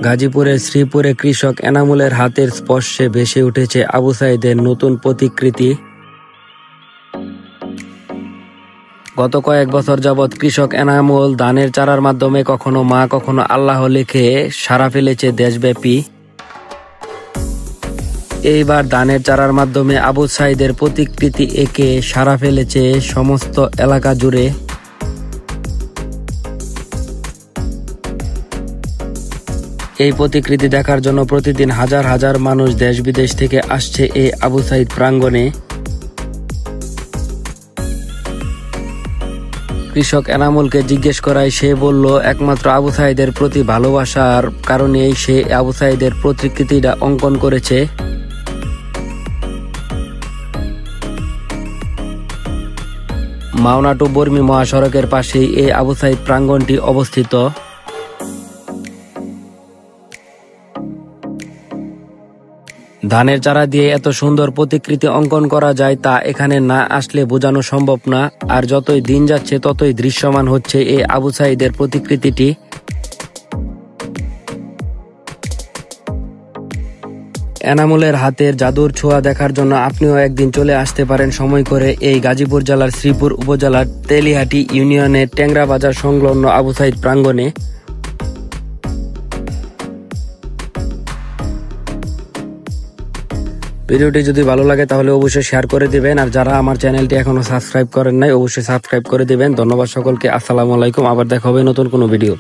গাজীপুরের শ্রীপুরে কৃষক এনামুলের হাতের স্পর্শে ভেসে উঠেছে আবু সাঈদের নতুন প্রতিকৃতি। গত কয়েক বছর যাবৎ কৃষক এনামুল ধানের চারার মাধ্যমে কখনো মা কখনো আল্লাহ লিখে সাড়া ফেলেছে দেশব্যাপী। এইবার ধানের চারার মাধ্যমে আবু সাঈদের প্রতিকৃতি এঁকে সাড়া ফেলেছে সমস্ত এলাকা জুড়ে। এই প্রতিকৃতি দেখার জন্য প্রতিদিন হাজার হাজার মানুষ দেশ বিদেশ থেকে আসছে এই আবু সাঈদ প্রাঙ্গণে। কৃষক এনামুলকে জিজ্ঞেস করায় সে বলল, একমাত্র আবু সাঈদের প্রতি ভালোবাসার কারণেই সে আবু সাঈদের প্রতিকৃতিটা অঙ্কন করেছে। মাওনা টু বর্মি মহাসড়কের পাশেই এই আবু সাঈদ প্রাঙ্গণটি অবস্থিত। ধানের চারা দিয়ে এত সুন্দর প্রতিকৃতি অঙ্কন করা যায় তা এখানে না আসলে বোঝানো সম্ভব না। আর যতই দিন যাচ্ছে ততই দৃশ্যমান হচ্ছে এই আবু সাঈদের প্রতিকৃতিটি। এনামুলের হাতের জাদুর ছোঁয়া দেখার জন্য আপনিও একদিন চলে আসতে পারেন সময় করে এই গাজীপুর জেলার শ্রীপুর উপজেলার তেলিহাটি ইউনিয়নের ট্যাংরা বাজার সংলগ্ন আবু সাঈদ প্রাঙ্গণে। ভিডিওটি যদি ভালো লাগে তাহলে অবশ্যই শেয়ার করে দিবেন, আর যারা আমার চ্যানেলটি এখনো সাবস্ক্রাইব করেন নাই অবশ্যই সাবস্ক্রাইব করে দিবেন। ধন্যবাদ সকলকে। আসসালামু আলাইকুম। আবার দেখা হবে নতুন কোনো ভিডিও।